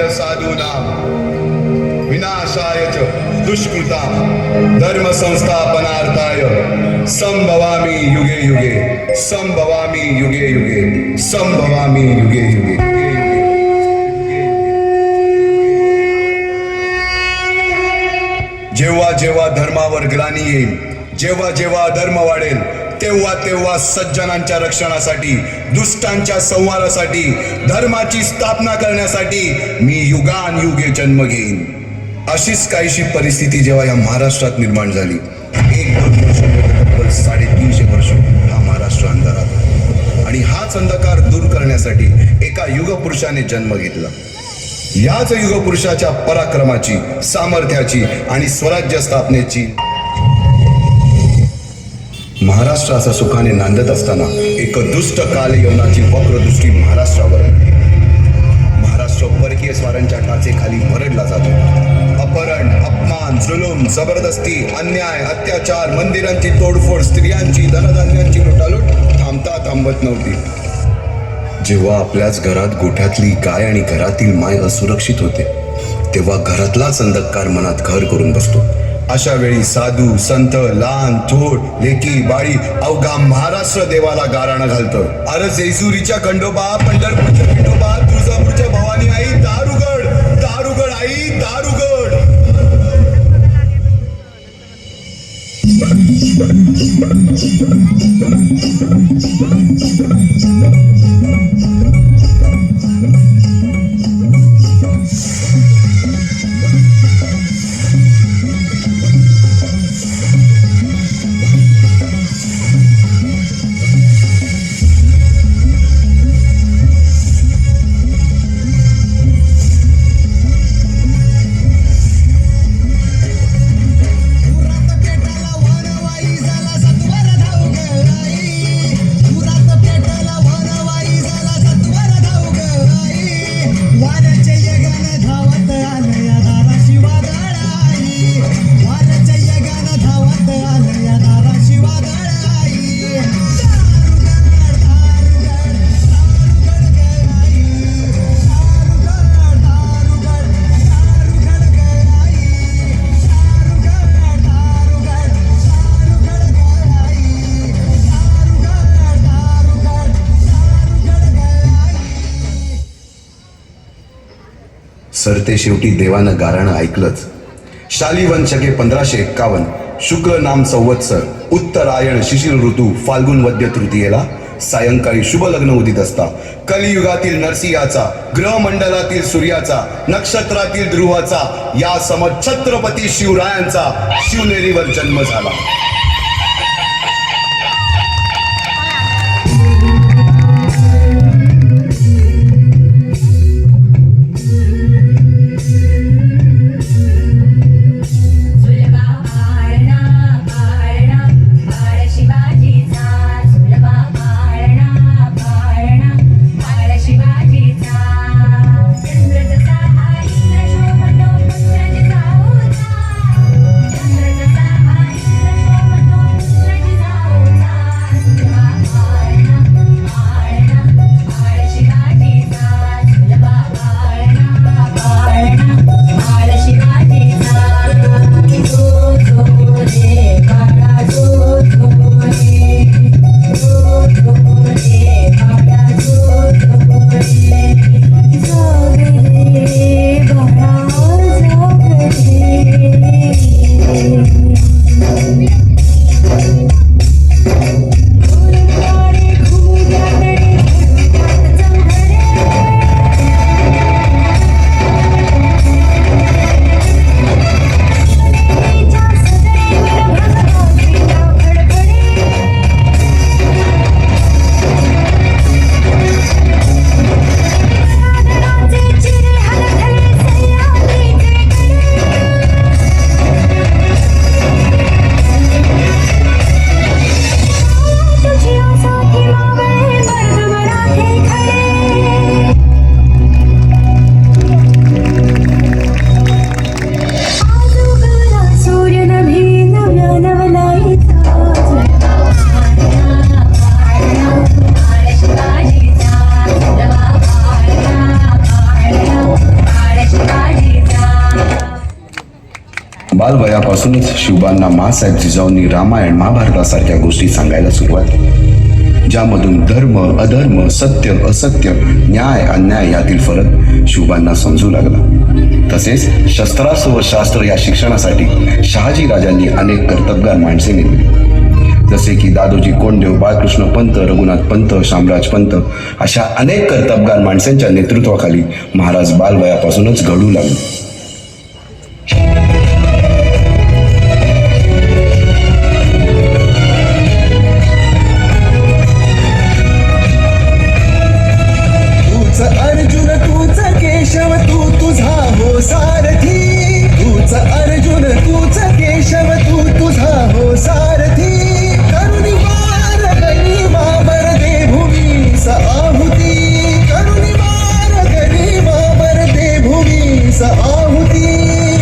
साधूनां विनाशाय च दुष्कृतां धर्म संस्थापनार्थाय संभवामि युगे युगे संभवामि युगे युगे संभवामि युगे युगे। जेव्हा जेव्हा धर्मावर ग्लानी येईल, जेव्हा जेव्हा धर्म वाढेल, तेव्हा तेव्हा सज्जनांच्या रक्षणासाठी, दुष्टांच्या संहारासाठी, धर्माची स्थापना करण्यासाठी मी युगान युगे जन्म घेईन। अशीच काहीशी परिस्थिती जेव्हा या महाराष्ट्रात निर्माण झाली, 1-2 वर्ष 350 वर्ष हा महाराष्ट्र अंधारात होता आणि हाच अंधकार दूर करण्यासाठी एका युगपुरुषाने जन्म घेतला। याच युगपुरुषाच्या पराक्रमाची, सामर्थ्याची आणि स्वराज्य स्थापनेची महाराष्ट्राचा सुखाने नांदत असताना एक दुष्ट कालयवनाची वक्रदृष्टी महाराष्ट्रावर। महाराष्ट्र परकीय स्वारांच्या टाचेखाली भरडला जातो। अपहरण, अपमान, जुलूम, जबरदस्ती, अन्याय, अत्याचार, मंदिरांची तोडफोड, स्त्रियांची, धनधान्यांची लुटालूट थांबत नव्हती। जेव्हा आपल्याच घरात गोठ्यातली गाय आणि घरातील माय असुरक्षित होते, तेव्हा घरातलाच अंधकार मनात घर करून बसतो। अशा वेळी साधू, संत, लहान, थोर, लेकी, बाळी अवघा महाराष्ट्र देवाला गाराणं घालतं। अरे जेजुरीच्या खंडोबा, पंढरपूरच्या विठोबा, तुळजापूरच्या भवानी आई, दारुगड दारुगड आई दारुगड। सरते शेवटी देवानं गाराणं ऐकलंच। शालिवन शके 1551 शुक्ल नाम संवत्सर उत्तरायण शिशिर ऋतू फाल्गुन वद्य तृतीयेला सायंकाळी शुभ लग्न उदित असता कलियुगातील नरसिंहाचा, ग्रहमंडलातील सूर्याचा, नक्षत्रातील ध्रुवाचा या सम छत्रपती शिवरायांचा शिवनेरीवर जन्म झाला। बालवयापासूनच शिवबांना माँसाहेब जिजाऊंनी रामायण महाभारतासारख्या गोष्टी सांगायला सुरुवात केली, ज्यामधून धर्म अधर्म सत्य असत्य न्याय अन्याय यातील फरक शिवबांना समजू लागला. तसेच शस्त्रास्त्र व शास्त्र या शिक्षणासाठी शहाजी राजांनी अनेक कर्तबगार माणसे नेमली, जसे की दादोजी कोंडदेव, बाळकृष्ण पंत, रघुनाथ पंत, शामराज पंत अशा अनेक कर्तबगार माणसांच्या नेतृत्वाखाली महाराज बालवयापासूनच घडू लागले. तूच अर्जुन तूच केशव तू तुझा हो सारथी, तूच अर्जुन तूच केशव तू तुझा हो सारथी, करुणी वार गनिमावर दे भूमीस आहुती, करुणी वार गनिमावर दे भूमीस आहुती,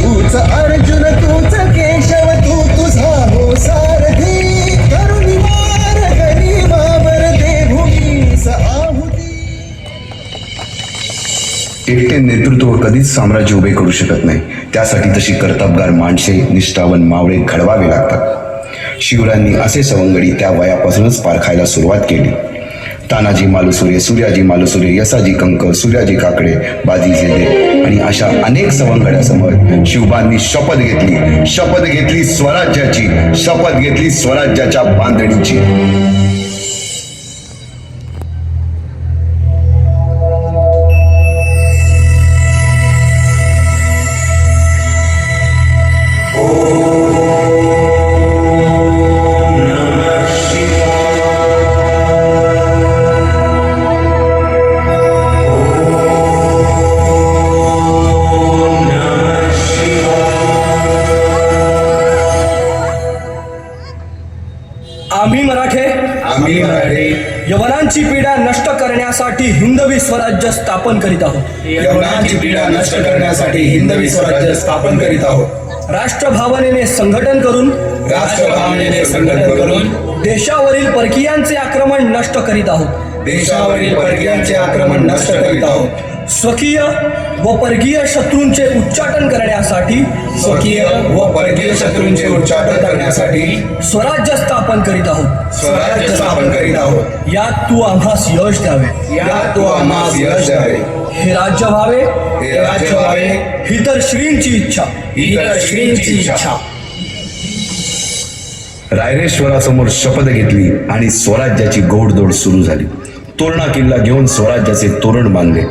तूच अर्जुन तूच केशव तू तुझा हो सारथी, करुणी वार गनिमावर दे भूमीस आहुती. एकटे नेतृत्व कधीच साम्राज्य उभे करू शकत नाही. त्यासाठी तशी कर्तबगार माणसे निष्ठावन मावळे घडवावे लागतात. शिवरायांनी असे सवंगडी त्या वयापासूनच पारखायला सुरुवात केली. तानाजी मालुसुरे, सूर्याजी मालुसुरे, यसाजी कंक, सूर्याजी काकडे, बाजी जेदे आणि अशा अनेक सवंगड्यासमोर शिवबांनी शपथ घेतली स्वराज्याची, शपथ घेतली स्वराज्याच्या बांधणीची. आम्ही मराठे यवनांची पीडा नष्ट करण्यासाठी हिंदवी स्वराज्य स्थापन करीत आहोत. यवनांची पीडा नष्ट करण्यासाठी हिंदवी स्वराज्य स्थापन करीत आहोत. राष्ट्रभावनेने संघटन करून देशावरील परकीयांचे आक्रमण नष्ट करीत आहोत. देशावरील परकीयांचे आक्रमण नष्ट करीत आहोत. स्वकीय व परकीय शत्रूंचे उच्चाटन करण्यासाठी उच्चाटन करण्यासाठी स्वराज्य स्थापन करीत आहोत. स्वराज्य स्थापन करीत आहोत. यात तू आम्हास यश द्यावे. यात तू आम्हास यश द्यावे. हे राज्य व्हावे, ही तर श्रींची इच्छा. रायरेश्वरासमोर शपथ घेतली आणि स्वराज्याची घोडदौड सुरू झाली. तोरणा किल्ला घेऊन स्वराज्याचे तोरण बांधले.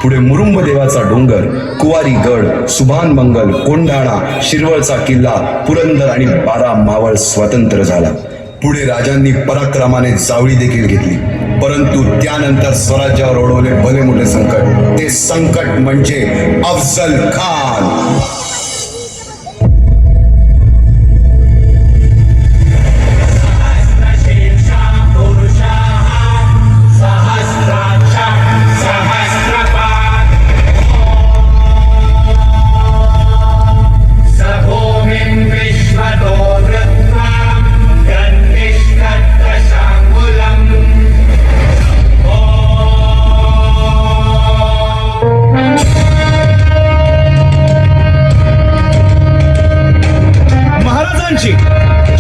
पुढे मुरुंब देवाचा डोंगर, कुवारी गड, सुभान मंगल, कोंढाणा, शिरवळचा किल्ला, पुरंदर आणि 12 मावळ स्वतंत्र झाला. पुढे राजांनी पराक्रमाने जावळी देखील घेतली. परंतु त्यानंतर स्वराज्यावर ओढवले भले मोठे संकट. ते संकट म्हणजे अफजल खान.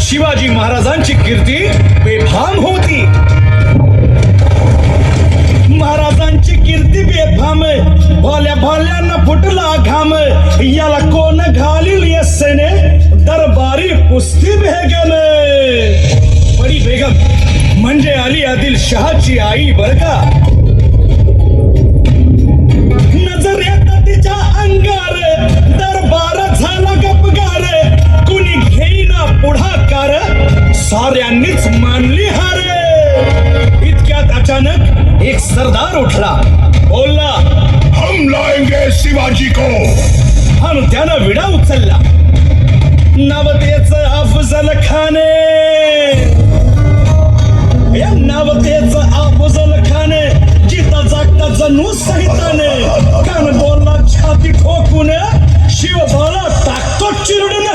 शिवाजी महाराजांची कीर्ती बेफाम होती. महाराजांची कीर्ती बेफाम, भोल्या भोल्यांना फुटला घाम. याला कोण घालील यस्सेने, दरबारी कुस्ती भेगन. बडी बेगम म्हणजे अली आदिल शहाची आई बर का. नजर येत तिच्या अंगार, दरबार झाला गपगार. कुणी घेईना पुढाकार, साऱ्यांनीच मानली हार. इतक्यात अचानक एक सरदार उठला, बोलला, हम लाएंगे शिवाजी को. आणि त्यानं विडा उचलला. नवतेच अफजल खान. या नवतेच अफजल खान जिता जागता जणू सहिताने. कान बोलला छाती ठोकून, शिवबाला टाकतो चिरडून.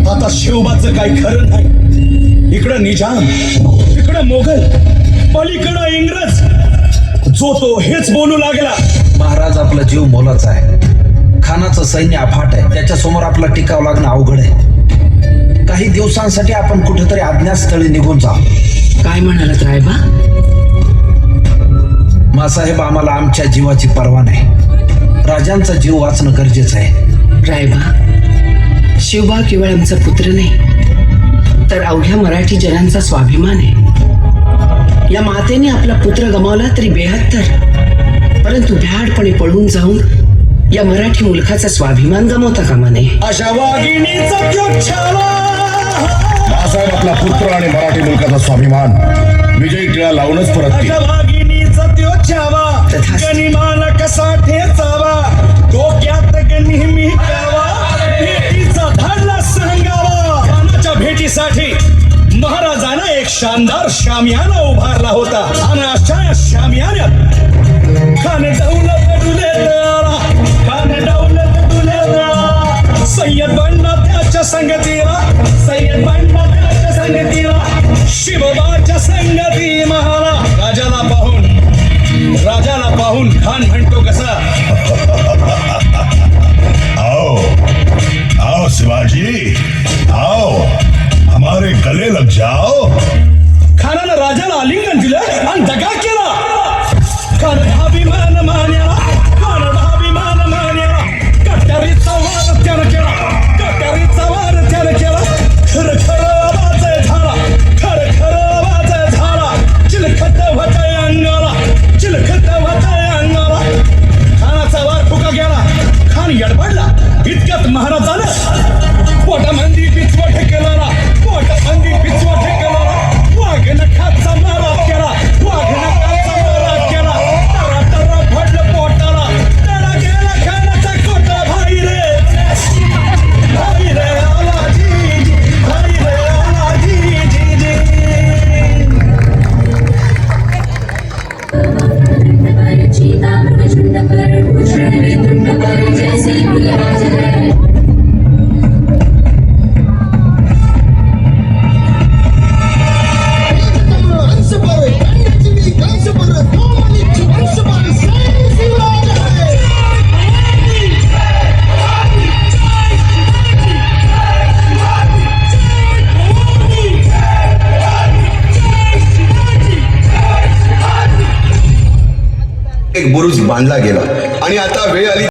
आता शिवबाचं तुझं काही खरं नाही. इकडं निजाम, तिकडं मोगल, पलीकडं इंग्रज, जो तो हेच बोलू लागला. महाराज, आपला जीव मोलाचा आहे. खानाचं सैन्य अफाट आहे. त्याच्यासमोर आपला टिकाव लागणं अवघड आहे. काही दिवसांसाठी आपण कुठेतरी अज्ञातस्थळी निघून जाऊ. काय म्हणालात रायबा? मासाहेब, आम्हाला आमच्या जीवाची पर्वा नाही. राजांचा जीव वाचणं गरजेचं आहे. रायबा, शिवबा केवळ आमचा पुत्र नाही, तर अवघ्या मराठी जनांचा स्वाभिमान आहे. या मातेने आपला पुत्र गमावला तरी 72, परंतु भ्याडपणे पळून जाऊन या मराठी मुलखाचा स्वाभिमान गमावता कामा नये. अशा वाघिणीचा त्यो छावा. मासाहेब, आपला पुत्र आणि मराठी मुलकाचा स्वाभिमान विजयी टिळा लावूनच परत अशा वाघिणीचा त्यो छावा. तथास्तु. गनिमान कसा ठेचावा, डोक्यात नेहमी कावा, भेटीचा धाडला सांगावा. खानाच्या भेटीसाठी महाराजांना एक शानदार शामियाना उभारला होता. आणि अशा या शामियान्यात खान दौलत डुलेला, खान दौलत डुलेला. सय्यद बंडा त्याच्या संगतीला, सय्यद बंडा त्याच्या संगतीला, शिवबाच्या संगती महाला. राजाला पाहून खान म्हणतो कसा, आओ आओ शिवाजी, आओ हमारे गले लग जाओ. खानानं राजाला आलिंगन दिलं आणि दगा केला. खान अभिमान मान्याला, खान अभिमान मान्याला. कट्यारीचा वार त्यानं केला, कट्यारीचा वार त्यानं केला. खर खर आवाज झाला, खर खर आवाज झाला. चिलखत होतय अंगाला, चिलखत होतय अंगाला. खानाचा वार फुका गेला. खान यडबडला. इतक्यात महाराजानं पोटामंदी पिचवट केला, पोटामंदी पिचवट केला. वाघ नखाचा मारा केला, वाघ नखाचा मारा केला. तरा तरा फडलं पोटाला, त्याला गेला खानाचा कोटा. भाई रे, भाई रे आला जी, भाई रे आला जी जी जी. एक बुरुज बांधला गेला आणि आता वेळ आली